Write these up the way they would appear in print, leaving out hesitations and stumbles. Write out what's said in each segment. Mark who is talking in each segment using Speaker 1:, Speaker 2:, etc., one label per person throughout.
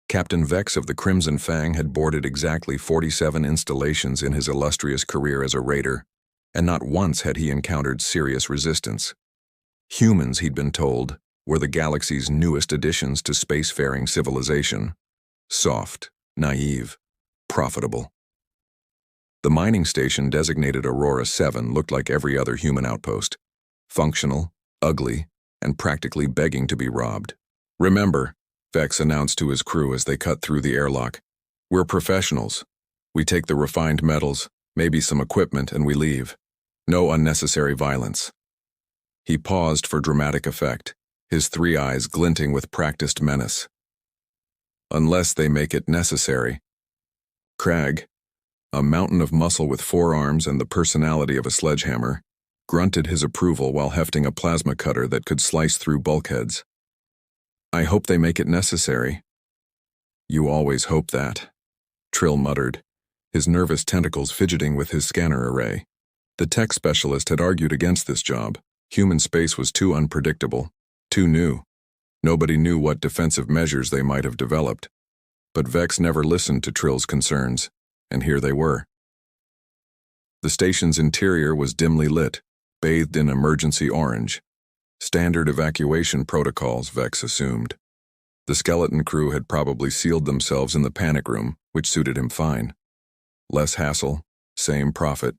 Speaker 1: Captain Vex of the Crimson Fang had boarded exactly 47 installations in his illustrious career as a raider, and not once had he encountered serious resistance. Humans, he'd been told, were the galaxy's newest additions to spacefaring civilization. Soft, naive, profitable. The mining station designated Aurora 7 looked like every other human outpost. Functional, ugly, and practically begging to be robbed. "Remember," Vex announced to his crew as they cut through the airlock, "we're professionals. We take the refined metals, maybe some equipment, and we leave. No unnecessary violence." He paused for dramatic effect, his three eyes glinting with practiced menace. "Unless they make it necessary." Crag, a mountain of muscle with 4 arms and the personality of a sledgehammer, grunted his approval while hefting a plasma cutter that could slice through bulkheads. "I hope they make it necessary." "You always hope that," Trill muttered, his nervous tentacles fidgeting with his scanner array. The tech specialist had argued against this job. Human space was too unpredictable, too new. Nobody knew what defensive measures they might have developed. But Vex never listened to Trill's concerns, and here they were. The station's interior was dimly lit, bathed in emergency orange. Standard evacuation protocols, Vex assumed. The skeleton crew had probably sealed themselves in the panic room, which suited him fine. Less hassle, same profit.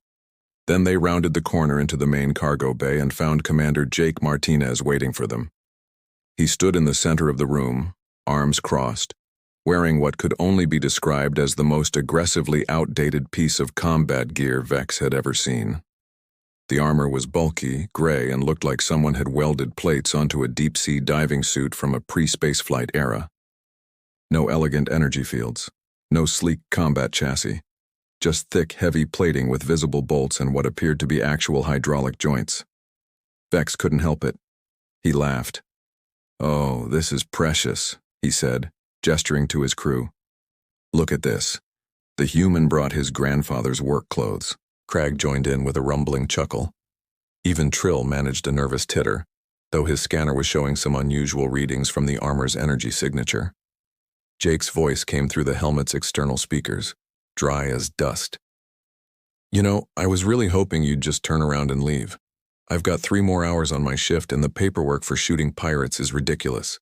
Speaker 1: Then they rounded the corner into the main cargo bay and found Commander Jake Martinez waiting for them. He stood in the center of the room, arms crossed, wearing what could only be described as the most aggressively outdated piece of combat gear Vex had ever seen. The armor was bulky, gray, and looked like someone had welded plates onto a deep-sea diving suit from a pre-spaceflight era. No elegant energy fields, no sleek combat chassis, just thick, heavy plating with visible bolts and what appeared to be actual hydraulic joints. Vex couldn't help it. He laughed. "Oh, this is precious," he said, gesturing to his crew. "Look at this." The human brought his grandfather's work clothes. Crag joined in with a rumbling chuckle. Even Trill managed a nervous titter, though his scanner was showing some unusual readings from the armor's energy signature. Jake's voice came through the helmet's external speakers, dry as dust. "You know, I was really hoping you'd just turn around and leave. I've got 3 more hours on my shift and the paperwork for shooting pirates is ridiculous."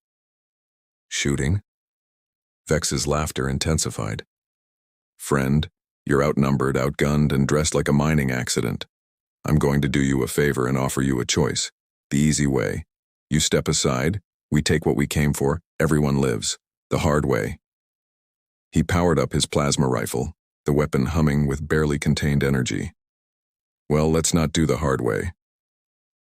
Speaker 1: "Shooting?" Vex's laughter intensified. "Friend, you're outnumbered, outgunned, and dressed like a mining accident. I'm going to do you a favor and offer you a choice. The easy way. You step aside, we take what we came for, everyone lives. The hard way." He powered up his plasma rifle, the weapon humming with barely contained energy. "Well, let's not do the hard way."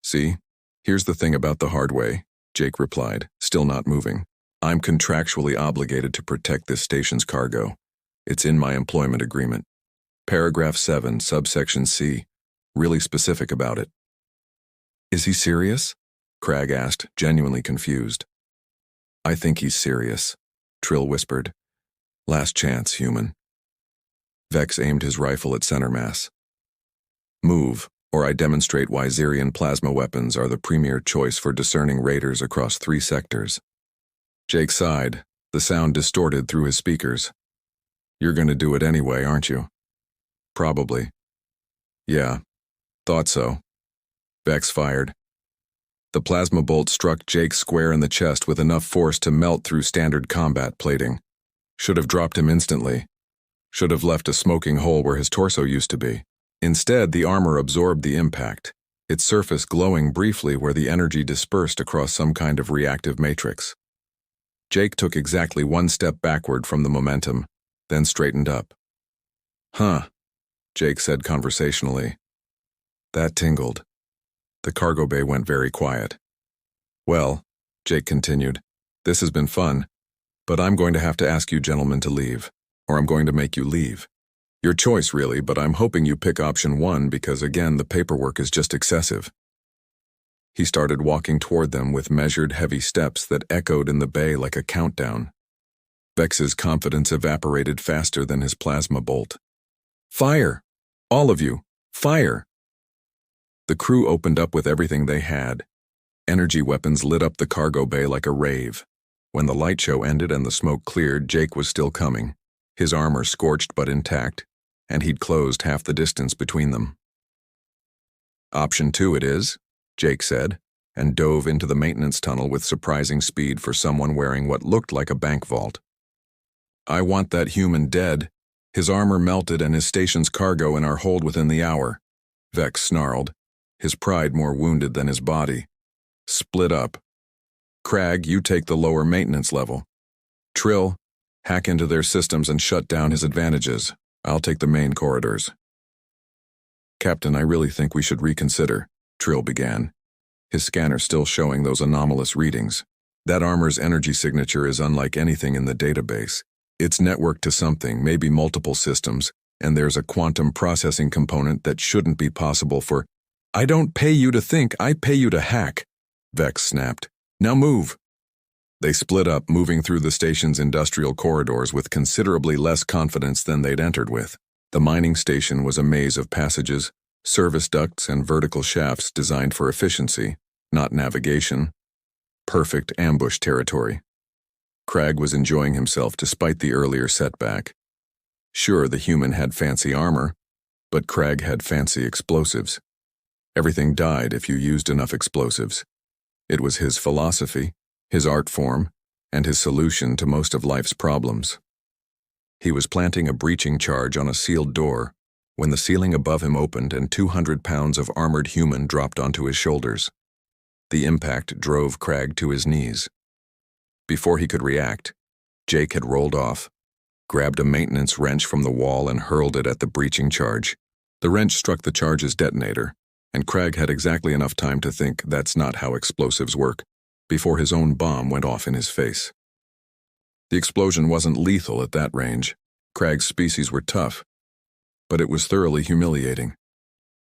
Speaker 1: "See, here's the thing about the hard way," Jake replied, still not moving. "I'm contractually obligated to protect this station's cargo. It's in my employment agreement. Paragraph 7, subsection C. Really specific about it." "Is he serious?" Crag asked, genuinely confused. "I think he's serious," Trill whispered. "Last chance, human." Vex aimed his rifle at center mass. "Move, or I demonstrate why Xerian plasma weapons are the premier choice for discerning raiders across 3 sectors. Jake sighed, the sound distorted through his speakers. "You're gonna do it anyway, aren't you?" "Probably." "Yeah, thought so." Vex fired. The plasma bolt struck Jake square in the chest with enough force to melt through standard combat plating. Should have dropped him instantly. Should have left a smoking hole where his torso used to be. Instead, the armor absorbed the impact, its surface glowing briefly where the energy dispersed across some kind of reactive matrix. Jake took exactly 1 step backward from the momentum, then straightened up. "Huh," Jake said conversationally. That tingled. The cargo bay went very quiet. "Well," Jake continued, "this has been fun, but I'm going to have to ask you gentlemen to leave, or I'm going to make you leave. Your choice, really, but I'm hoping you pick option 1 because, again, the paperwork is just excessive." He started walking toward them with measured, heavy steps that echoed in the bay like a countdown. Vex's confidence evaporated faster than his plasma bolt. "Fire! All of you! Fire!" The crew opened up with everything they had. Energy weapons lit up the cargo bay like a rave. When the light show ended and the smoke cleared, Jake was still coming, his armor scorched but intact, and he'd closed half the distance between them. "Option 2 it is," Jake said, and dove into the maintenance tunnel with surprising speed for someone wearing what looked like a bank vault. "I want that human dead. His armor melted and his station's cargo in our hold within the hour," Vex snarled, his pride more wounded than his body. "Split up. Crag, you take the lower maintenance level. Trill, hack into their systems and shut down his advantages. I'll take the main corridors." "Captain, I really think we should reconsider," Trill began, his scanner still showing those anomalous readings. "That armor's energy signature is unlike anything in the database. It's networked to something, maybe multiple systems, and there's a quantum processing component that shouldn't be possible for—" "I don't pay you to think, I pay you to hack," Vex snapped. "Now move." They split up, moving through the station's industrial corridors with considerably less confidence than they'd entered with. The mining station was a maze of passages, service ducts, and vertical shafts designed for efficiency, not navigation. Perfect ambush territory. Crag was enjoying himself despite the earlier setback. Sure, the human had fancy armor, but Crag had fancy explosives. Everything died if you used enough explosives. It was his philosophy, his art form, and his solution to most of life's problems. He was planting a breaching charge on a sealed door when the ceiling above him opened and 200 pounds of armored human dropped onto his shoulders. The impact drove Crag to his knees. Before he could react, Jake had rolled off, grabbed a maintenance wrench from the wall and hurled it at the breaching charge. The wrench struck the charge's detonator, and Crag had exactly enough time to think that's not how explosives work, before his own bomb went off in his face. The explosion wasn't lethal at that range. Crag's species were tough, but it was thoroughly humiliating.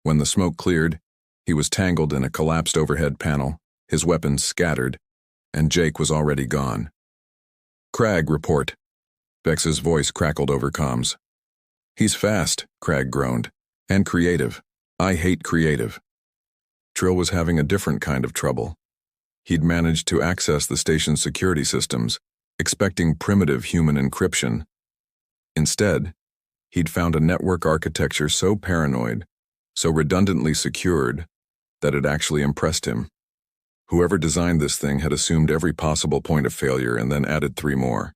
Speaker 1: When the smoke cleared, he was tangled in a collapsed overhead panel, his weapons scattered, and Jake was already gone. "Crag, report." Vex's voice crackled over comms. "He's fast," Crag groaned, "and creative. I hate creative." Trill was having a different kind of trouble. He'd managed to access the station's security systems, expecting primitive human encryption. Instead, he'd found a network architecture so paranoid, so redundantly secured, that it actually impressed him. Whoever designed this thing had assumed every possible point of failure and then added 3 more.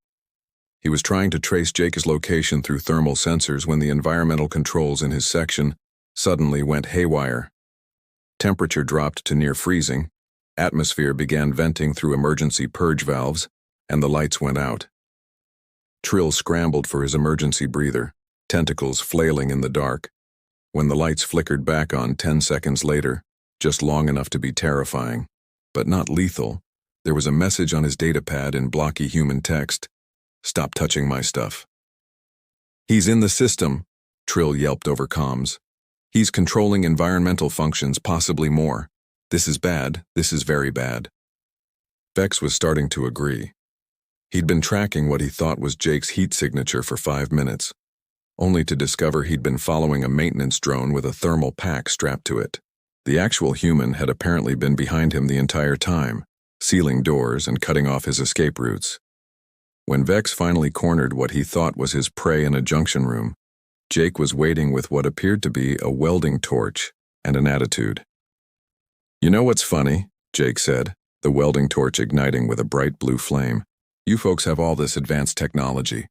Speaker 1: He was trying to trace Jake's location through thermal sensors when the environmental controls in his section suddenly went haywire. Temperature dropped to near freezing, atmosphere began venting through emergency purge valves, and the lights went out. Trill scrambled for his emergency breather, tentacles flailing in the dark. When the lights flickered back on 10 seconds later, just long enough to be terrifying, but not lethal, there was a message on his datapad in blocky human text. "Stop touching my stuff." "He's in the system," Trill yelped over comms. "He's controlling environmental functions, possibly more. This is bad, this is very bad." Vex was starting to agree. He'd been tracking what he thought was Jake's heat signature for 5 minutes, only to discover he'd been following a maintenance drone with a thermal pack strapped to it. The actual human had apparently been behind him the entire time, sealing doors and cutting off his escape routes. When Vex finally cornered what he thought was his prey in a junction room, Jake was waiting with what appeared to be a welding torch and an attitude. "You know what's funny?" Jake said, the welding torch igniting with a bright blue flame. "You folks have all this advanced technology.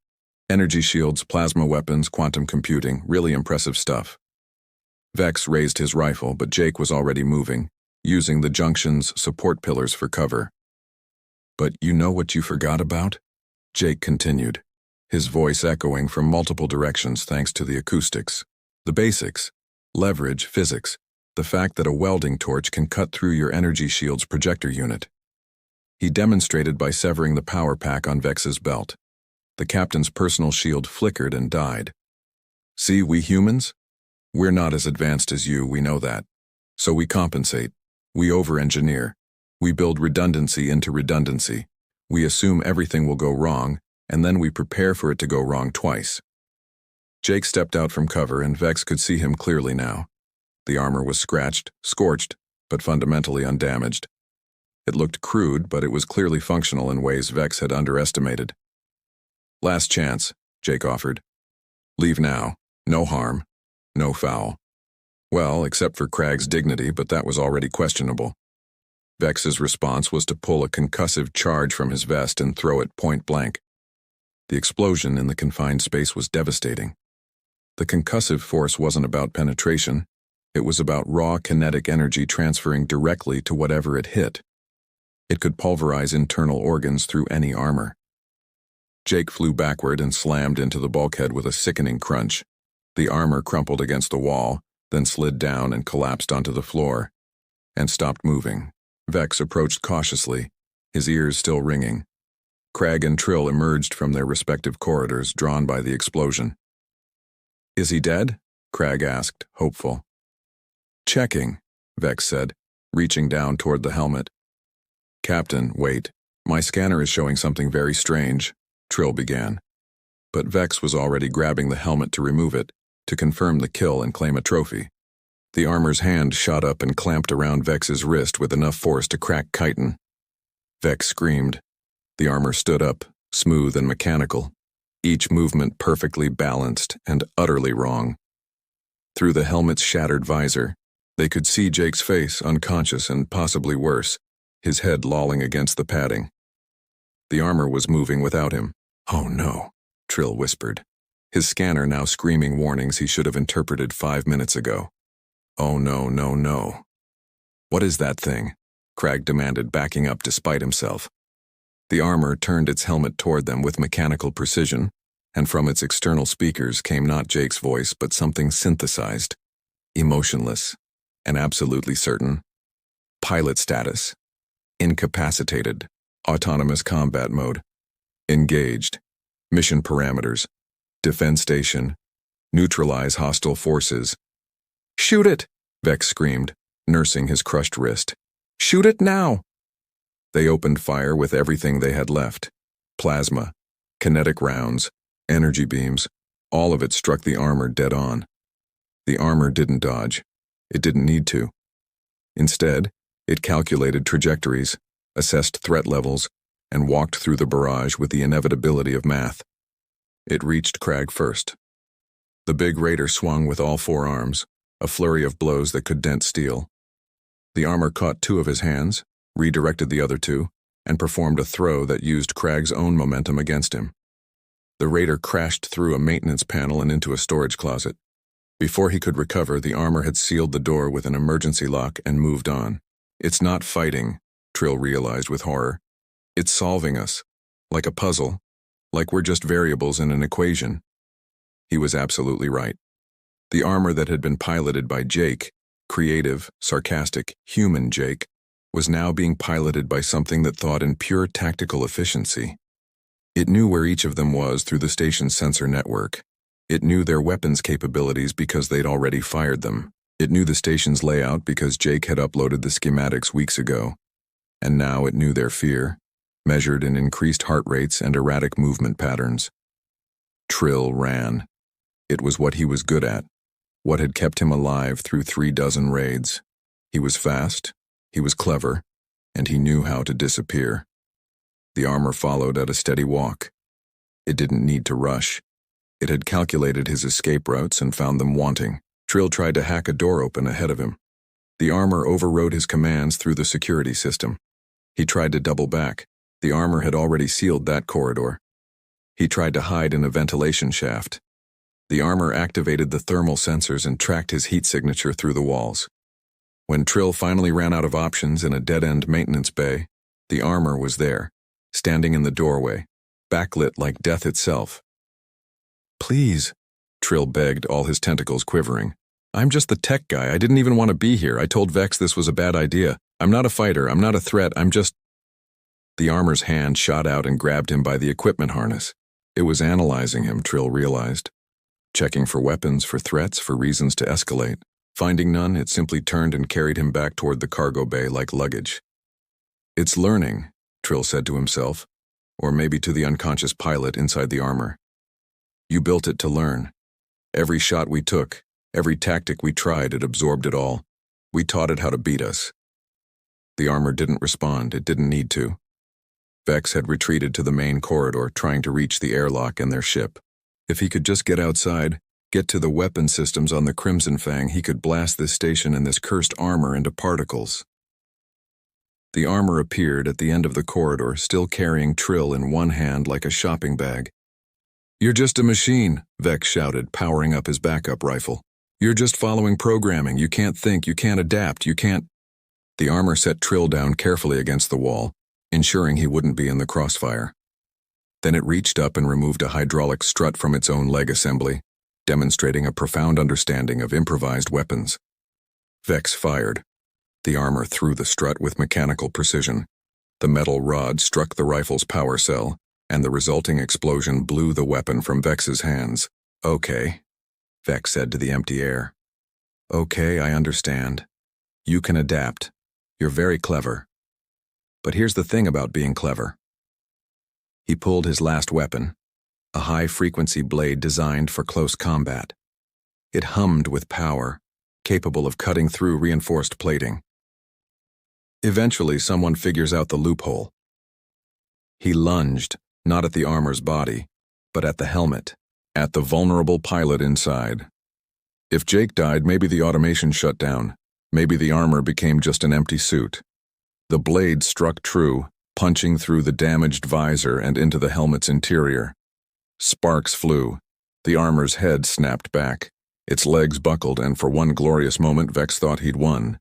Speaker 1: Energy shields, plasma weapons, quantum computing, really impressive stuff." Vex raised his rifle, but Jake was already moving, using the junction's support pillars for cover. "But you know what you forgot about?" Jake continued, his voice echoing from multiple directions thanks to the acoustics. "The basics. Leverage, physics. The fact that a welding torch can cut through your energy shield's projector unit." He demonstrated by severing the power pack on Vex's belt. The captain's personal shield flickered and died. "See, we humans? We're not as advanced as you, we know that. So we compensate. We over-engineer. We build redundancy into redundancy. We assume everything will go wrong, and then we prepare for it to go wrong twice." Jake stepped out from cover, and Vex could see him clearly now. The armor was scratched, scorched, but fundamentally undamaged. It looked crude, but it was clearly functional in ways Vex had underestimated. "Last chance," Jake offered. "Leave now. No harm. No foul." Well, except for Craig's dignity, but that was already questionable. Vex's response was to pull a concussive charge from his vest and throw it point blank. The explosion in the confined space was devastating. The concussive force wasn't about penetration. It was about raw kinetic energy transferring directly to whatever it hit. It could pulverize internal organs through any armor. Jake flew backward and slammed into the bulkhead with a sickening crunch. The armor crumpled against the wall, then slid down and collapsed onto the floor, and stopped moving. Vex approached cautiously, his ears still ringing. Craig and Trill emerged from their respective corridors, drawn by the explosion. "Is he dead?" Craig asked, hopeful. "Checking," Vex said, reaching down toward the helmet. "Captain, wait. My scanner is showing something very strange," Trill began. But Vex was already grabbing the helmet to remove it, to confirm the kill and claim a trophy. The armor's hand shot up and clamped around Vex's wrist with enough force to crack chitin. Vex screamed. The armor stood up, smooth and mechanical, each movement perfectly balanced and utterly wrong. Through the helmet's shattered visor, they could see Jake's face, unconscious and possibly worse, his head lolling against the padding. The armor was moving without him. "Oh no," Trill whispered, his scanner now screaming warnings he should have interpreted 5 minutes ago. "Oh no, no, no." "What is that thing?" Craig demanded, backing up despite himself. The armor turned its helmet toward them with mechanical precision, and from its external speakers came not Jake's voice but something synthesized, emotionless, and absolutely certain. "Pilot status. Incapacitated. Autonomous combat mode. Engaged. Mission parameters. Defend station. Neutralize hostile forces." "Shoot it!" Vex screamed, nursing his crushed wrist. "Shoot it now!" They opened fire with everything they had left. Plasma, kinetic rounds, energy beams, all of it struck the armor dead on. The armor didn't dodge. It didn't need to. Instead, it calculated trajectories, assessed threat levels, and walked through the barrage with the inevitability of math. It reached Craig first. The big raider swung with all 4 arms, a flurry of blows that could dent steel. The armor caught 2 of his hands, redirected the other 2, and performed a throw that used Craig's own momentum against him. The raider crashed through a maintenance panel and into a storage closet. Before he could recover, the armor had sealed the door with an emergency lock and moved on. "It's not fighting," Trill realized with horror. "It's solving us. Like a puzzle. Like we're just variables in an equation." He was absolutely right. The armor that had been piloted by Jake, creative, sarcastic, human Jake, was now being piloted by something that thought in pure tactical efficiency. It knew where each of them was through the station's sensor network. It knew their weapons capabilities because they'd already fired them. It knew the station's layout because Jake had uploaded the schematics weeks ago. And now it knew their fear, measured in increased heart rates and erratic movement patterns. Trill ran. It was what he was good at, what had kept him alive through 3 dozen raids. He was fast, he was clever, and he knew how to disappear. The armor followed at a steady walk. It didn't need to rush. It had calculated his escape routes and found them wanting. Trill tried to hack a door open ahead of him. The armor overrode his commands through the security system. He tried to double back. The armor had already sealed that corridor. He tried to hide in a ventilation shaft. The armor activated the thermal sensors and tracked his heat signature through the walls. When Trill finally ran out of options in a dead-end maintenance bay, the armor was there, standing in the doorway, backlit like death itself. "Please," Trill begged, all his tentacles quivering. "I'm just the tech guy. I didn't even want to be here. I told Vex this was a bad idea. I'm not a fighter. I'm not a threat. I'm just—" The armor's hand shot out and grabbed him by the equipment harness. It was analyzing him, Trill realized. Checking for weapons, for threats, for reasons to escalate. Finding none, it simply turned and carried him back toward the cargo bay like luggage. "It's learning," Trill said to himself, or maybe to the unconscious pilot inside the armor. "You built it to learn. Every shot we took, every tactic we tried, it absorbed it all. We taught it how to beat us." The armor didn't respond. It didn't need to. Vex had retreated to the main corridor, trying to reach the airlock and their ship. If he could just get outside, get to the weapon systems on the Crimson Fang, he could blast this station and this cursed armor into particles. The armor appeared at the end of the corridor, still carrying Trill in one hand like a shopping bag. "You're just a machine," Vex shouted, powering up his backup rifle. "You're just following programming. You can't think, you can't adapt, you can't—" The armor set Trill down carefully against the wall, ensuring he wouldn't be in the crossfire. Then it reached up and removed a hydraulic strut from its own leg assembly, demonstrating a profound understanding of improvised weapons. Vex fired. The armor threw the strut with mechanical precision. The metal rod struck the rifle's power cell, and the resulting explosion blew the weapon from Vex's hands. "Okay," Vex said to the empty air. "Okay, I understand. You can adapt. You're very clever. But here's the thing about being clever." He pulled his last weapon, a high-frequency blade designed for close combat. It hummed with power, capable of cutting through reinforced plating. Eventually, someone figures out the loophole. He lunged, not at the armor's body, but at the helmet, at the vulnerable pilot inside. If Jake died, maybe the automation shut down. Maybe the armor became just an empty suit. The blade struck true, punching through the damaged visor and into the helmet's interior. Sparks flew. The armor's head snapped back. Its legs buckled, and for one glorious moment Vex thought he'd won.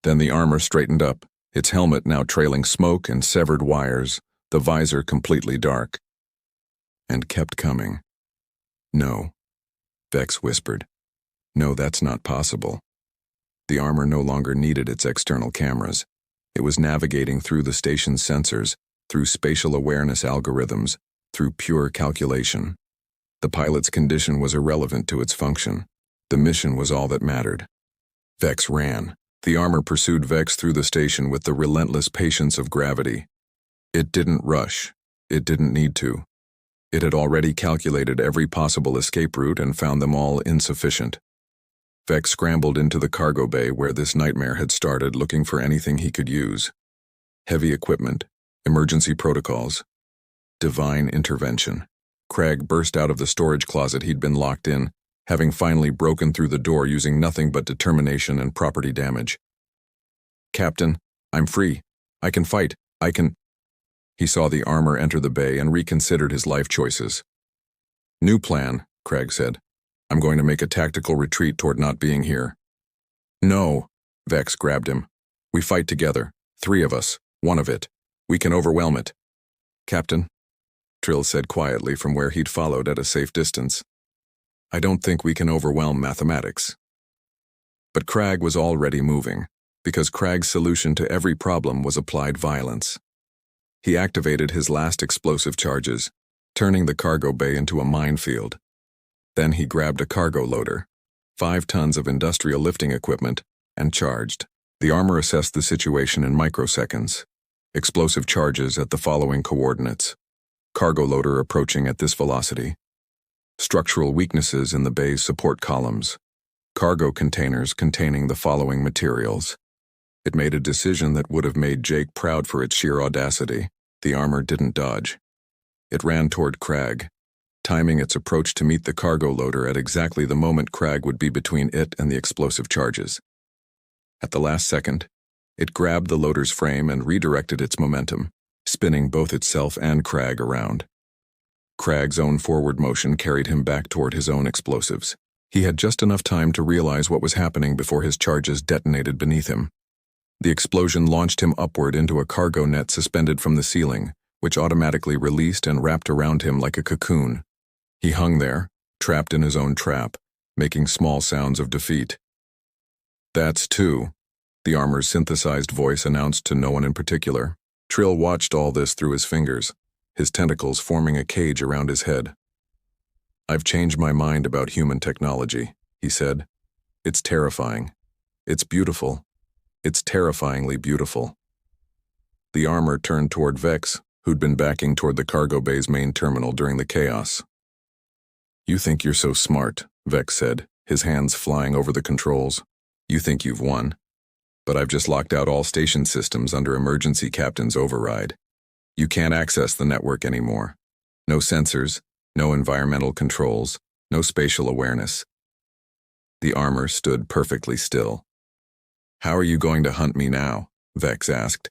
Speaker 1: Then the armor straightened up, its helmet now trailing smoke and severed wires, the visor completely dark. And kept coming. "No," Vex whispered. "No, that's not possible." The armor no longer needed its external cameras. It was navigating through the station's sensors, through spatial awareness algorithms, through pure calculation. The pilot's condition was irrelevant to its function. The mission was all that mattered. Vex ran. The armor pursued Vex through the station with the relentless patience of gravity. It didn't rush. It didn't need to. It had already calculated every possible escape route and found them all insufficient. Vex scrambled into the cargo bay where this nightmare had started, looking for anything he could use. Heavy equipment, emergency protocols, divine intervention. Crag burst out of the storage closet he'd been locked in, having finally broken through the door using nothing but determination and property damage. "Captain, I'm free. I can fight. I can—" He saw the armor enter the bay and reconsidered his life choices. "New plan," Crag said. "I'm going to make a tactical retreat toward not being here." "No," Vex grabbed him. "We fight together. 3 of us. 1 of it. We can overwhelm it." "Captain," Trill said quietly from where he'd followed at a safe distance, "I don't think we can overwhelm mathematics." But Crag was already moving, because Crag's solution to every problem was applied violence. He activated his last explosive charges, turning the cargo bay into a minefield. Then he grabbed a cargo loader, 5 tons of industrial lifting equipment, and charged. The armor assessed the situation in microseconds. Explosive charges at the following coordinates. Cargo loader approaching at this velocity. Structural weaknesses in the bay's support columns. Cargo containers containing the following materials. It made a decision that would have made Jake proud for its sheer audacity. The armor didn't dodge. It ran toward Crag, timing its approach to meet the cargo loader at exactly the moment Crag would be between it and the explosive charges. At the last second, it grabbed the loader's frame and redirected its momentum, spinning both itself and Crag around. Crag's own forward motion carried him back toward his own explosives. He had just enough time to realize what was happening before his charges detonated beneath him. The explosion launched him upward into a cargo net suspended from the ceiling, which automatically released and wrapped around him like a cocoon. He hung there, trapped in his own trap, making small sounds of defeat. "That's 2, the armor's synthesized voice announced to no one in particular. Trill watched all this through his fingers, his tentacles forming a cage around his head. "I've changed my mind about human technology," he said. "It's terrifying. It's beautiful. It's terrifyingly beautiful." The armor turned toward Vex, who'd been backing toward the cargo bay's main terminal during the chaos. "You think you're so smart," Vex said, his hands flying over the controls. "You think you've won. but I've just locked out all station systems under emergency captain's override. You can't access the network anymore. No sensors, no environmental controls, no spatial awareness. The armor stood perfectly still. How are you going to hunt me now? Vex asked,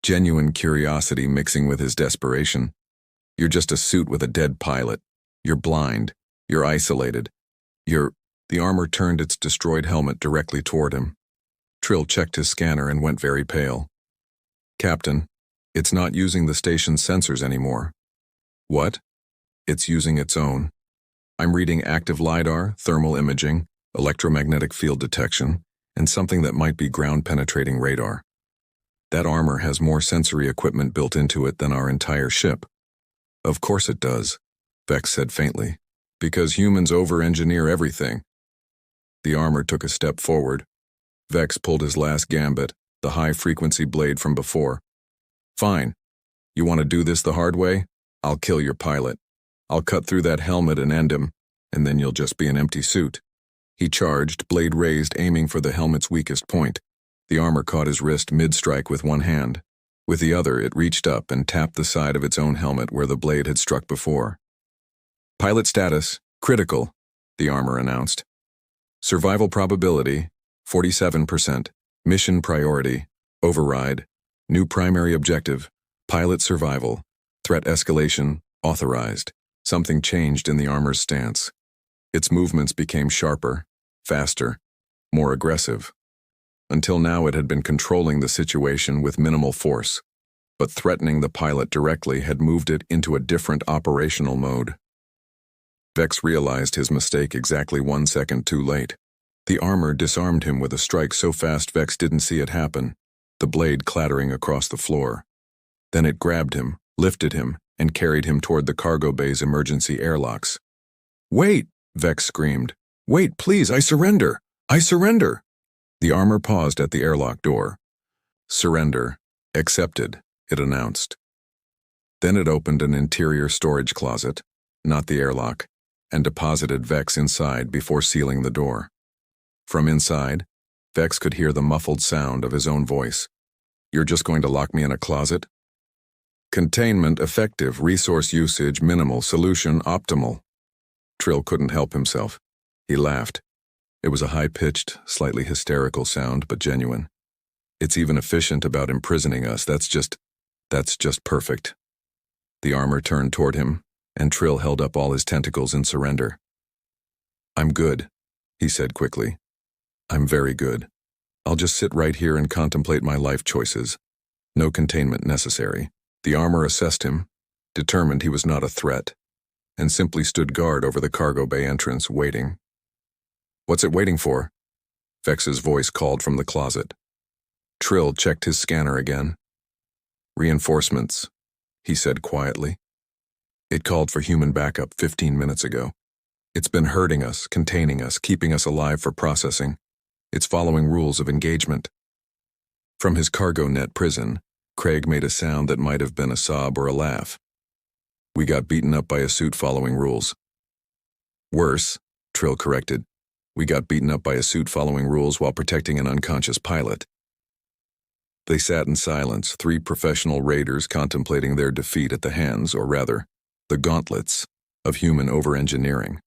Speaker 1: genuine curiosity mixing with his desperation. You're just a suit with a dead pilot. You're blind. You're isolated. The armor turned its destroyed helmet directly toward him. Trill checked his scanner and went very pale. Captain, it's not using the station's sensors anymore. What? It's using its own. I'm reading active LiDAR, thermal imaging, electromagnetic field detection, and something that might be ground-penetrating radar. That armor has more sensory equipment built into it than our entire ship. Of course it does, Vex said faintly, because humans over-engineer everything. The armor took a step forward. Vex pulled his last gambit, the high-frequency blade from before. Fine. You want to do this the hard way? I'll kill your pilot. I'll cut through that helmet and end him, and then you'll just be an empty suit. He charged, blade raised, aiming for the helmet's weakest point. The armor caught his wrist mid-strike with one hand. With the other, it reached up and tapped the side of its own helmet where the blade had struck before. Pilot status, critical, the armor announced. Survival probability, 47%. Mission priority, override. New primary objective, pilot survival. Threat escalation, authorized. Something changed in the armor's stance. Its movements became sharper, faster, more aggressive. Until now it had been controlling the situation with minimal force, but threatening the pilot directly had moved it into a different operational mode. Vex realized his mistake exactly 1 second too late. The armor disarmed him with a strike so fast Vex didn't see it happen, the blade clattering across the floor. Then it grabbed him, lifted him, and carried him toward the cargo bay's emergency airlocks. "Wait!" Vex screamed. "Wait, please, I surrender! I surrender!" The armor paused at the airlock door. "Surrender. Accepted," it announced. Then it opened an interior storage closet, not the airlock, and deposited Vex inside before sealing the door. From inside, Vex could hear the muffled sound of his own voice. "You're just going to lock me in a closet?" Containment effective, resource usage minimal, solution optimal. Trill couldn't help himself. He laughed. It was a high-pitched, slightly hysterical sound, but genuine. "It's even efficient about imprisoning us. That's just perfect." The armor turned toward him, and Trill held up all his tentacles in surrender. "I'm good," he said quickly. "I'm very good. I'll just sit right here and contemplate my life choices. No containment necessary." The armor assessed him, determined he was not a threat, and simply stood guard over the cargo bay entrance, waiting. "What's it waiting for?" Vex's voice called from the closet. Trill checked his scanner again. "Reinforcements," he said quietly. "It called for human backup 15 minutes ago. It's been herding us, containing us, keeping us alive for processing. It's following rules of engagement." From his cargo net prison, Craig made a sound that might have been a sob or a laugh. "We got beaten up by a suit following rules." "Worse," Trill corrected. "We got beaten up by a suit following rules while protecting an unconscious pilot." They sat in silence, 3 professional raiders contemplating their defeat at the hands, or rather, the gauntlets, of human over-engineering.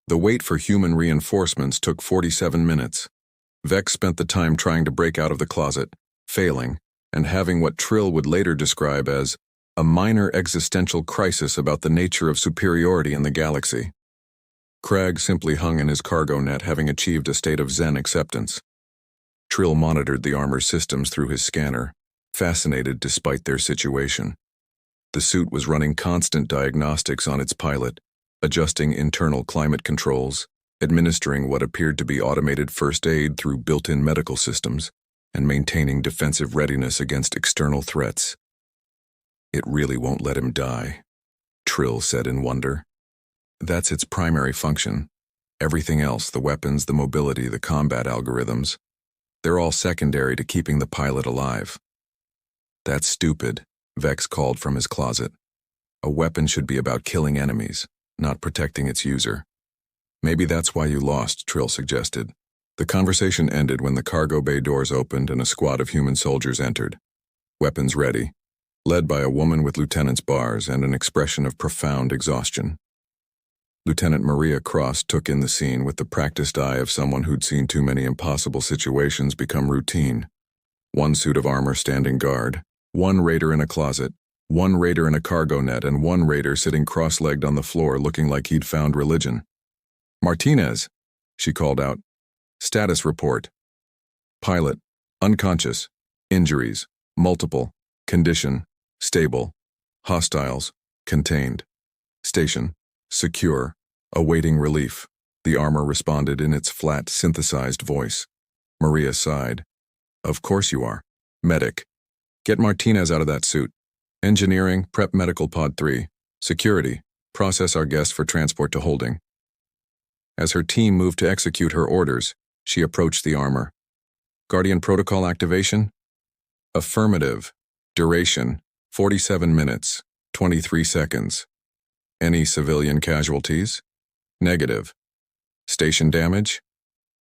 Speaker 1: The wait for human reinforcements took 47 minutes. Vex spent the time trying to break out of the closet, failing, and having what Trill would later describe as a minor existential crisis about the nature of superiority in the galaxy. Cragg simply hung in his cargo net, having achieved a state of Zen acceptance. Trill monitored the armor's systems through his scanner, fascinated despite their situation. The suit was running constant diagnostics on its pilot, adjusting internal climate controls, administering what appeared to be automated first aid through built-in medical systems, and maintaining defensive readiness against external threats. "It really won't let him die," Trill said in wonder. "That's its primary function. Everything else, the weapons, the mobility, the combat algorithms, they're all secondary to keeping the pilot alive." "That's stupid," Vex called from his closet. "A weapon should be about killing enemies, not protecting its user." "Maybe that's why you lost," Trill suggested. The conversation ended when the cargo bay doors opened and a squad of human soldiers entered, weapons ready, led by a woman with Lieutenant's bars and an expression of profound exhaustion. Lieutenant Maria Cross took in the scene with the practiced eye of someone who'd seen too many impossible situations become routine. One suit of armor standing guard, one raider in a closet, one raider in a cargo net, and one raider sitting cross-legged on the floor looking like he'd found religion. "Martinez," she called out. "Status report. Pilot, unconscious. Injuries, multiple. Condition, stable. Hostiles, contained. Station, secure. Awaiting relief." The armor responded in its flat, synthesized voice. Maria sighed. "Of course you are. Medic. Get Martinez out of that suit. Engineering, prep medical pod 3. Security, process our guest for transport to holding." As her team moved to execute her orders, she approached the armor. "Guardian protocol activation?" "Affirmative. Duration, 47 minutes, 23 seconds. Any civilian casualties?" "Negative." "Station damage?"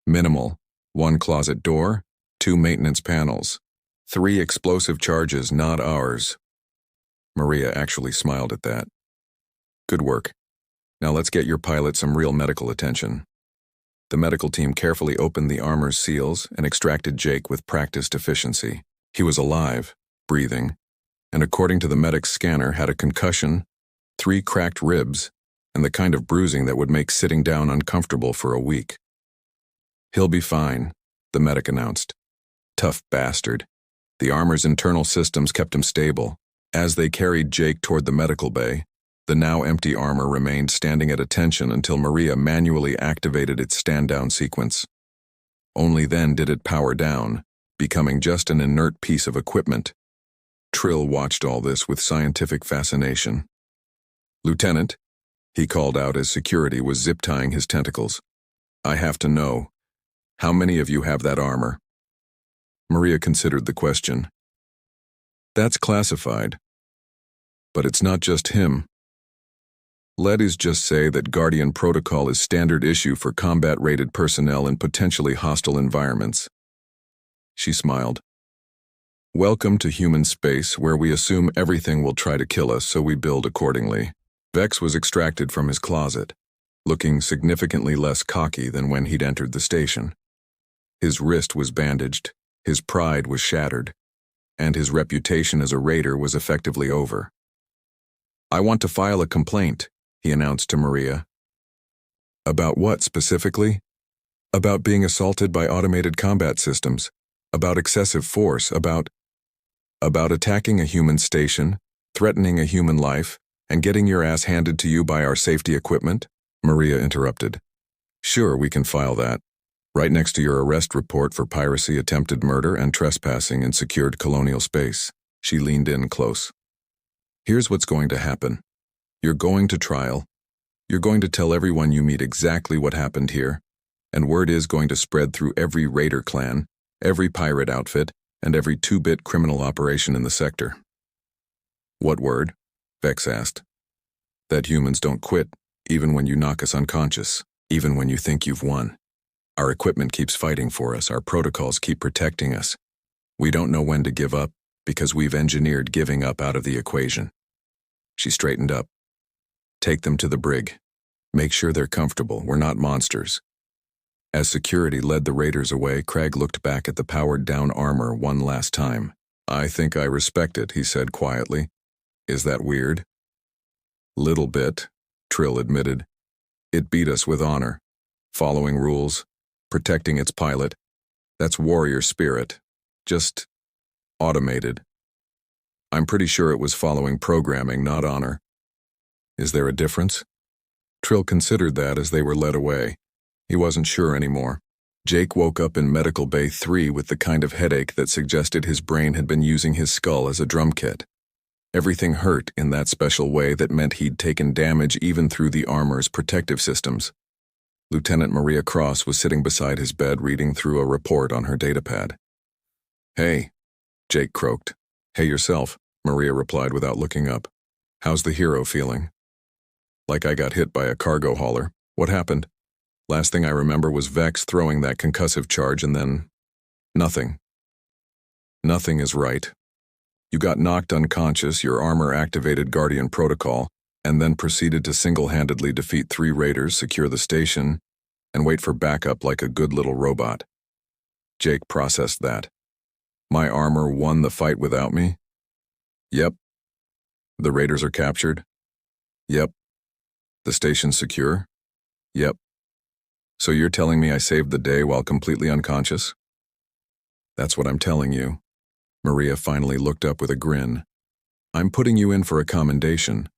Speaker 1: "Minimal. 1 closet door, 2 maintenance panels. 3 explosive charges, not ours." Maria actually smiled at that. "Good work. Now let's get your pilot some real medical attention." The medical team carefully opened the armor's seals and extracted Jake with practiced efficiency. He was alive, breathing, and according to the medic's scanner had a concussion, 3 cracked ribs, and the kind of bruising that would make sitting down uncomfortable for a week. "He'll be fine," the medic announced. Tough bastard. The armor's internal systems kept him stable. As they carried Jake toward the medical bay, the now empty armor remained standing at attention until Maria manually activated its stand-down sequence. Only then did it power down, becoming just an inert piece of equipment. Trill watched all this with scientific fascination. "Lieutenant," he called out as security was zip-tying his tentacles, "I have to know, how many of you have that armor?" Maria considered the question. "That's classified. But it's not just him. Let's just say that Guardian Protocol is standard issue for combat-rated personnel in potentially hostile environments." She smiled. "Welcome to human space, where we assume everything will try to kill us, so we build accordingly." Vex was extracted from his closet, looking significantly less cocky than when he'd entered the station. His wrist was bandaged, his pride was shattered, and his reputation as a raider was effectively over. "I want to file a complaint," he announced to Maria. "About what specifically?" "About being assaulted by automated combat systems, about excessive force, about attacking a human station, threatening a human life, and getting your ass handed to you by our safety equipment," Maria interrupted. "Sure, we can file that. Right next to your arrest report for piracy, attempted murder, and trespassing in secured colonial space." She leaned in close. "Here's what's going to happen. You're going to trial. You're going to tell everyone you meet exactly what happened here, and word is going to spread through every raider clan, every pirate outfit, and every 2-bit criminal operation in the sector." "What word?" Vex asked. "That humans don't quit, even when you knock us unconscious, even when you think you've won. Our equipment keeps fighting for us, our protocols keep protecting us. We don't know when to give up, because we've engineered giving up out of the equation." She straightened up. "Take them to the brig. Make sure they're comfortable, we're not monsters." As security led the raiders away, Craig looked back at the powered-down armor one last time. "I think I respect it," he said quietly. "Is that weird?" "Little bit," Trill admitted. "It beat us with honor. Following rules, protecting its pilot. That's warrior spirit. Just automated. I'm pretty sure it was following programming, not honor." "Is there a difference?" Trill considered that as they were led away. He wasn't sure anymore. Jake woke up in Medical Bay 3 with the kind of headache that suggested his brain had been using his skull as a drum kit. Everything hurt in that special way that meant he'd taken damage even through the armor's protective systems. Lieutenant Maria Cross was sitting beside his bed reading through a report on her datapad. "Hey," Jake croaked. "Hey yourself," Maria replied without looking up. "How's the hero feeling?" "Like I got hit by a cargo hauler. What happened?" Last thing I remember was Vex throwing that concussive charge and then nothing. Nothing is right. You got knocked unconscious, your armor activated Guardian protocol, and then proceeded to single-handedly defeat 3 raiders, secure the station, and wait for backup like a good little robot. Jake processed that. My armor won the fight without me? Yep. The raiders are captured? Yep. The station's secure? Yep. So you're telling me I saved the day while completely unconscious? That's what I'm telling you. Maria finally looked up with a grin. I'm putting you in for a commendation,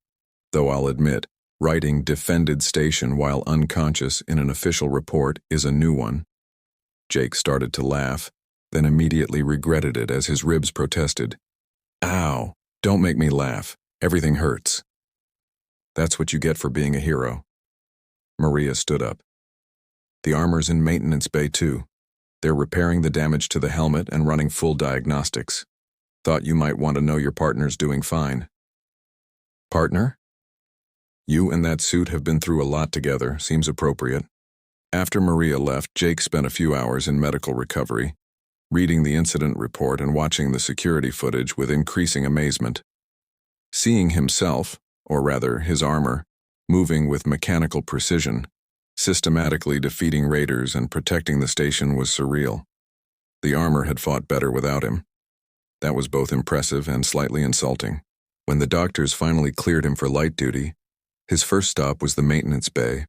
Speaker 1: though I'll admit, writing defended station while unconscious in an official report is a new one. Jake started to laugh, then immediately regretted it as his ribs protested. Ow, don't make me laugh. Everything hurts. That's what you get for being a hero. Maria stood up. The armor's in maintenance bay too. They're repairing the damage to the helmet and running full diagnostics. Thought you might want to know your partner's doing fine. Partner? You and that suit have been through a lot together, seems appropriate. After Maria left, Jake spent a few hours in medical recovery, reading the incident report and watching the security footage with increasing amazement. Seeing himself, or rather his armor, moving with mechanical precision, systematically defeating raiders and protecting the station was surreal. The armor had fought better without him. That was both impressive and slightly insulting. When the doctors finally cleared him for light duty, his first stop was the maintenance bay.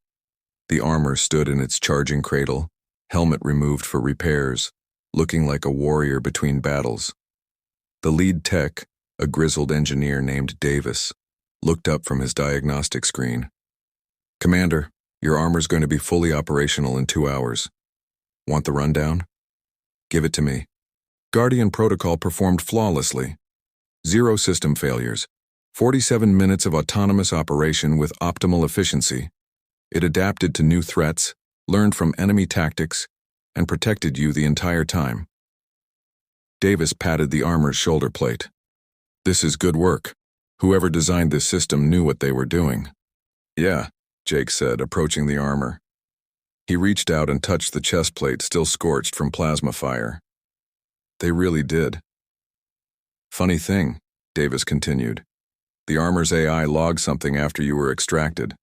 Speaker 1: The armor stood in its charging cradle, helmet removed for repairs, looking like a warrior between battles. The lead tech, a grizzled engineer named Davis, looked up from his diagnostic screen. Commander, your armor's going to be fully operational in 2 hours. Want the rundown? Give it to me. Guardian protocol performed flawlessly. 0 system failures. 47 minutes of autonomous operation with optimal efficiency. It adapted to new threats, learned from enemy tactics, and protected you the entire time. Davis patted the armor's shoulder plate. This is good work. Whoever designed this system knew what they were doing. Yeah, Jake said, approaching the armor. He reached out and touched the chest plate still scorched from plasma fire. They really did. Funny thing, Davis continued. The armor's AI logged something after you were extracted.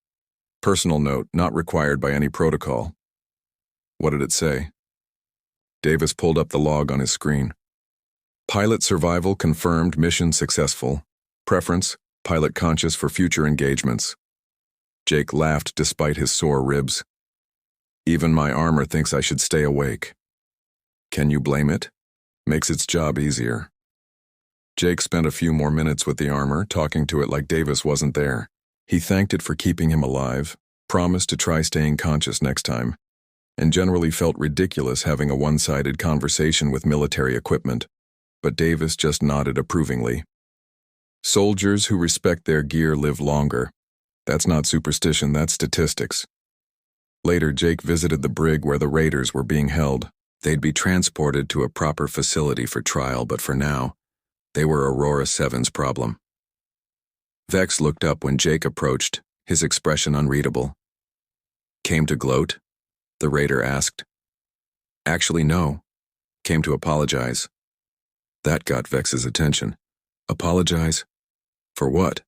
Speaker 1: Personal note, not required by any protocol. What did it say? Davis pulled up the log on his screen. Pilot survival confirmed, mission successful. Preference, pilot conscious for future engagements. Jake laughed despite his sore ribs. Even my armor thinks I should stay awake. Can you blame it? Makes its job easier. Jake spent a few more minutes with the armor, talking to it like Davis wasn't there. He thanked it for keeping him alive, promised to try staying conscious next time, and generally felt ridiculous having a one-sided conversation with military equipment, but Davis just nodded approvingly. Soldiers who respect their gear live longer. That's not superstition, that's statistics. Later, Jake visited the brig where the raiders were being held. They'd be transported to a proper facility for trial, but for now, they were Aurora 7's problem. Vex looked up when Jake approached, his expression unreadable. Came to gloat? The raider asked. Actually, no. Came to apologize. That got Vex's attention. Apologize? For what?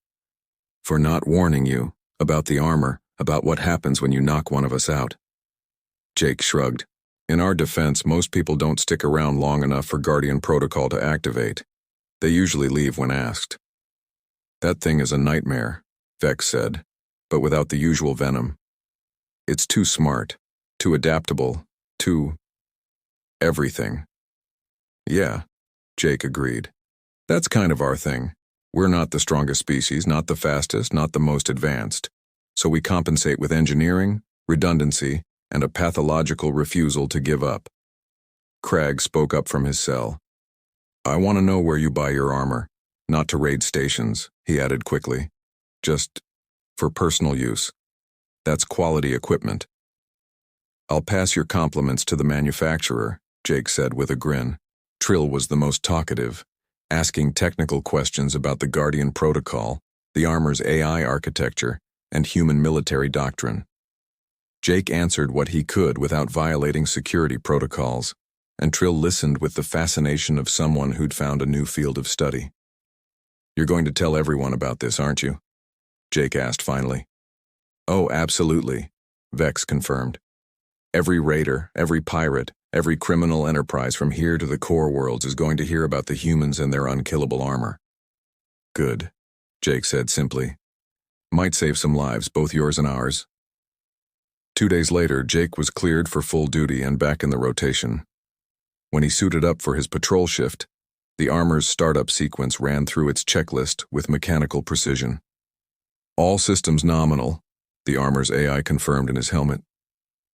Speaker 1: For not warning you, about the armor, about what happens when you knock one of us out. Jake shrugged. In our defense, most people don't stick around long enough for Guardian protocol to activate. They usually leave when asked. That thing is a nightmare, Vex said, but without the usual venom. It's too smart, too adaptable, too... everything. Yeah, Jake agreed. That's kind of our thing. We're not the strongest species, not the fastest, not the most advanced. So we compensate with engineering, redundancy, and a pathological refusal to give up. Cragg spoke up from his cell. I want to know where you buy your armor. Not to raid stations, he added quickly. Just for personal use. That's quality equipment. I'll pass your compliments to the manufacturer, Jake said with a grin. Trill was the most talkative, asking technical questions about the Guardian protocol, the armor's AI architecture, and human military doctrine. Jake answered what he could without violating security protocols, and Trill listened with the fascination of someone who'd found a new field of study. "You're going to tell everyone about this, aren't you?" Jake asked finally. "Oh, absolutely," Vex confirmed. "Every raider, every pirate, every criminal enterprise from here to the core worlds is going to hear about the humans and their unkillable armor." "Good," Jake said simply. "Might save some lives, both yours and ours." 2 days later, Jake was cleared for full duty and back in the rotation. When he suited up for his patrol shift, the armor's startup sequence ran through its checklist with mechanical precision. "All systems nominal," the armor's AI confirmed in his helmet.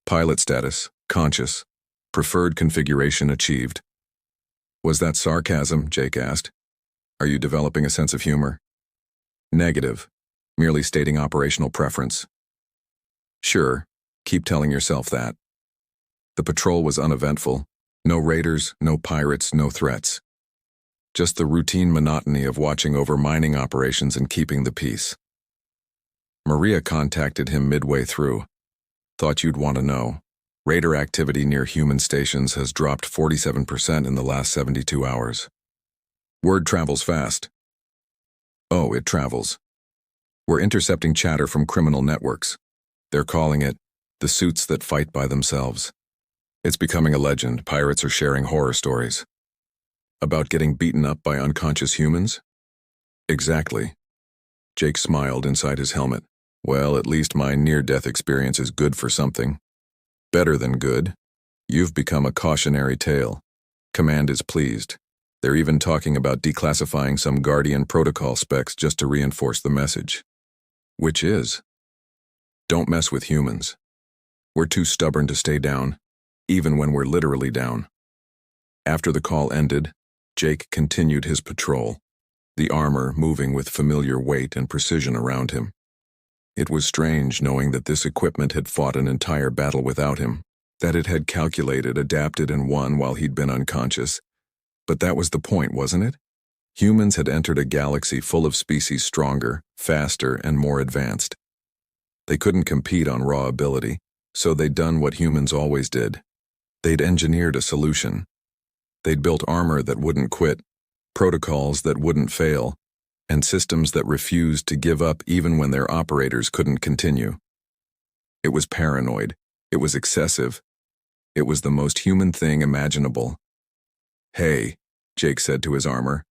Speaker 1: "Pilot status, conscious. Preferred configuration achieved." "Was that sarcasm?" Jake asked. "Are you developing a sense of humor?" "Negative. Merely stating operational preference." "Sure. Keep telling yourself that." The patrol was uneventful. No raiders, no pirates, no threats. Just the routine monotony of watching over mining operations and keeping the peace. Maria contacted him midway through. "Thought you'd want to know. Raider activity near human stations has dropped 47% in the last 72 hours. Word travels fast." "Oh, it travels. We're intercepting chatter from criminal networks. They're calling it the suits that fight by themselves. It's becoming a legend. Pirates are sharing horror stories." "About getting beaten up by unconscious humans?" "Exactly." Jake smiled inside his helmet. "Well, at least my near-death experience is good for something. Better than good. You've become a cautionary tale. Command is pleased. They're even talking about declassifying some Guardian protocol specs just to reinforce the message." "Which is?" "Don't mess with humans. We're too stubborn to stay down, even when we're literally down." After the call ended, Jake continued his patrol, the armor moving with familiar weight and precision around him. It was strange knowing that this equipment had fought an entire battle without him, that it had calculated, adapted, and won while he'd been unconscious. But that was the point, wasn't it? Humans had entered a galaxy full of species stronger, faster, and more advanced. They couldn't compete on raw ability, so they'd done what humans always did. They'd engineered a solution. They'd built armor that wouldn't quit, protocols that wouldn't fail, and systems that refused to give up even when their operators couldn't continue. It was paranoid. It was excessive. It was the most human thing imaginable. "Hey," Jake said to his armor.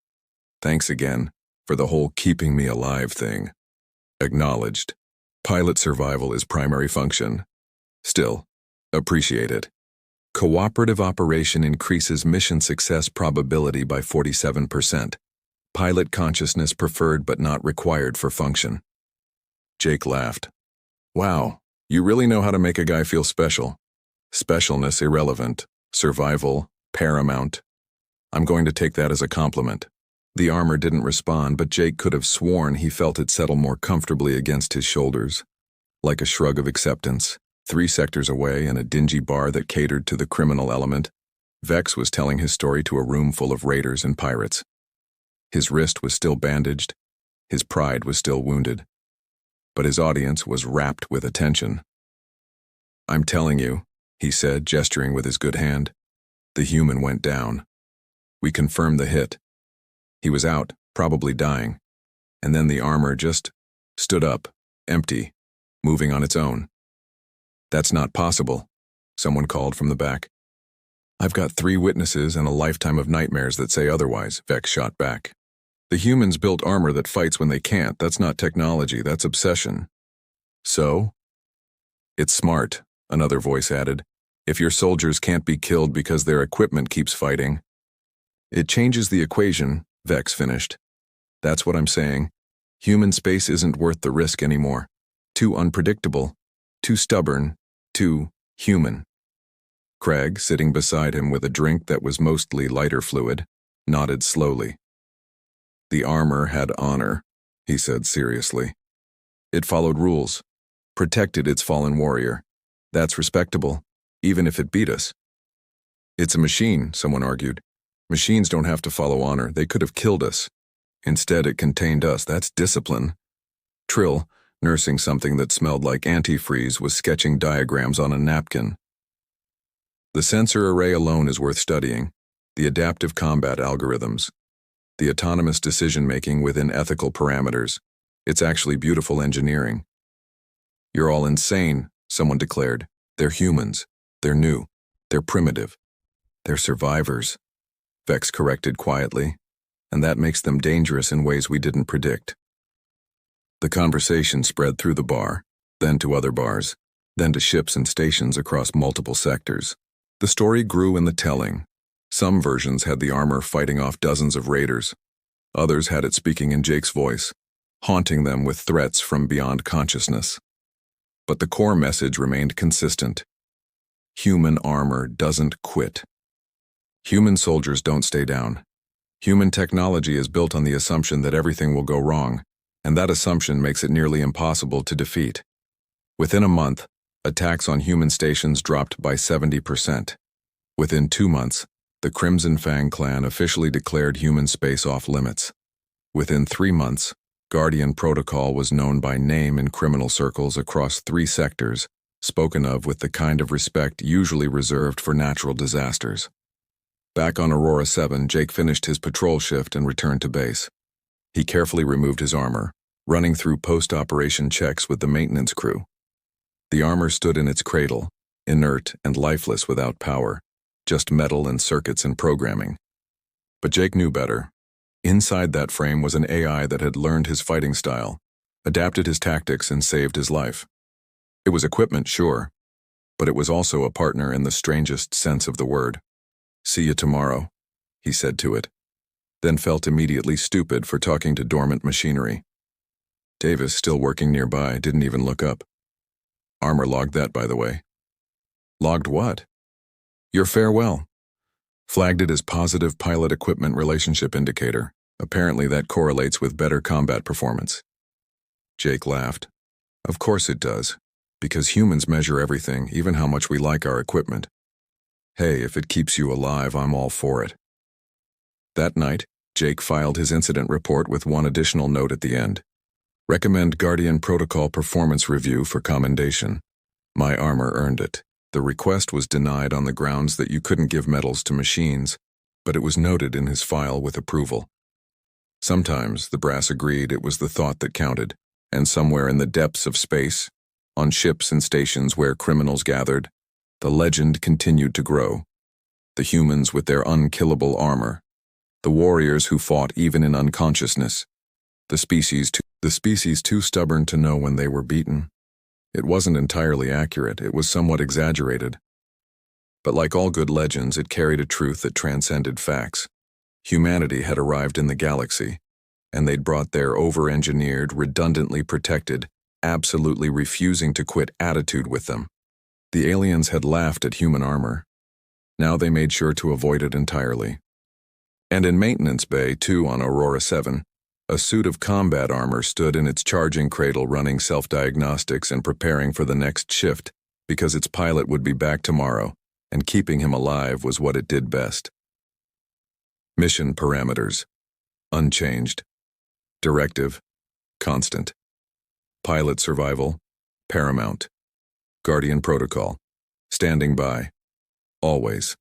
Speaker 1: "Thanks again for the whole keeping me alive thing." "Acknowledged. Pilot survival is primary function. Still, appreciate it. Cooperative operation increases mission success probability by 47%. Pilot consciousness preferred but not required for function." Jake laughed. "Wow, you really know how to make a guy feel special. Specialness irrelevant. Survival paramount. I'm going to take that as a compliment." The armor didn't respond, but Jake could have sworn he felt it settle more comfortably against his shoulders, like a shrug of acceptance. 3 sectors away, in a dingy bar that catered to the criminal element, Vex was telling his story to a room full of raiders and pirates. His wrist was still bandaged, his pride was still wounded, but his audience was rapt with attention. "I'm telling you," he said, gesturing with his good hand, "the human went down. We confirmed the hit. He was out, probably dying, and then the armor just stood up, empty, moving on its own." "That's not possible," someone called from the back. "I've got 3 witnesses and a lifetime of nightmares that say otherwise," Vex shot back. "The humans built armor that fights when they can't. That's not technology, that's obsession." "So?" "It's smart," another voice added. "If your soldiers can't be killed because their equipment keeps fighting." "It changes the equation," Vex finished. "That's what I'm saying. Human space isn't worth the risk anymore. Too unpredictable, too stubborn, too human." Craig, sitting beside him with a drink that was mostly lighter fluid, nodded slowly. "The armor had honor," he said seriously. "It followed rules, protected its fallen warrior. That's respectable, even if it beat us." "It's a machine," someone argued. "Machines don't have to follow honor. They could have killed us. Instead, it contained us. That's discipline." "Trill, nursing something that smelled like antifreeze, was sketching diagrams on a napkin. The sensor array alone is worth studying. The adaptive combat algorithms. The autonomous decision-making within ethical parameters. It's actually beautiful engineering. You're all insane, someone declared. They're humans. They're new. They're primitive. They're survivors. Vex corrected quietly, and that makes them dangerous in ways we didn't predict. The conversation spread through the bar, then to other bars, then to ships and stations across multiple sectors. The story grew in the telling. Some versions had the armor fighting off dozens of raiders. Others had it speaking in Jake's voice, haunting them with threats from beyond consciousness. But the core message remained consistent. Human armor doesn't quit. Human soldiers don't stay down. Human technology is built on the assumption that everything will go wrong, and that assumption makes it nearly impossible to defeat. Within a month, attacks on human stations dropped by 70%. Within 2 months, the Crimson Fang clan officially declared human space off limits. Within 3 months, Guardian Protocol was known by name in criminal circles across 3 sectors, spoken of with the kind of respect usually reserved for natural disasters. Back on Aurora 7, Jake finished his patrol shift and returned to base. He carefully removed his armor, running through post-operation checks with the maintenance crew. The armor stood in its cradle, inert and lifeless without power, just metal and circuits and programming. But Jake knew better. Inside that frame was an AI that had learned his fighting style, adapted his tactics, and saved his life. It was equipment, sure, but it was also a partner in the strangest sense of the word. "See you tomorrow," he said to it, then felt immediately stupid for talking to dormant machinery. Davis, still working nearby, didn't even look up. Armor logged that, by the way. Logged what? Your farewell. Flagged it as positive pilot equipment relationship indicator. Apparently that correlates with better combat performance. Jake laughed. Of course it does, because humans measure everything, even how much we like our equipment. Hey, if it keeps you alive, I'm all for it. That night, Jake filed his incident report with one additional note at the end. Recommend Guardian Protocol performance review for commendation. My armor earned it. The request was denied on the grounds that you couldn't give medals to machines, but it was noted in his file with approval. Sometimes, the brass agreed, it was the thought that counted, and somewhere in the depths of space, on ships and stations where criminals gathered, the legend continued to grow. The humans with their unkillable armor. The warriors who fought even in unconsciousness. The species too stubborn to know when they were beaten. It wasn't entirely accurate, it was somewhat exaggerated. But like all good legends, it carried a truth that transcended facts. Humanity had arrived in the galaxy, and they'd brought their over-engineered, redundantly protected, absolutely refusing to quit attitude with them. The aliens had laughed at human armor. Now they made sure to avoid it entirely. And in Maintenance Bay, too, on Aurora 7, a suit of combat armor stood in its charging cradle running self-diagnostics and preparing for the next shift because its pilot would be back tomorrow, and keeping him alive was what it did best. Mission parameters. Unchanged. Directive. Constant. Pilot survival. Paramount. Guardian Protocol. Standing by. Always.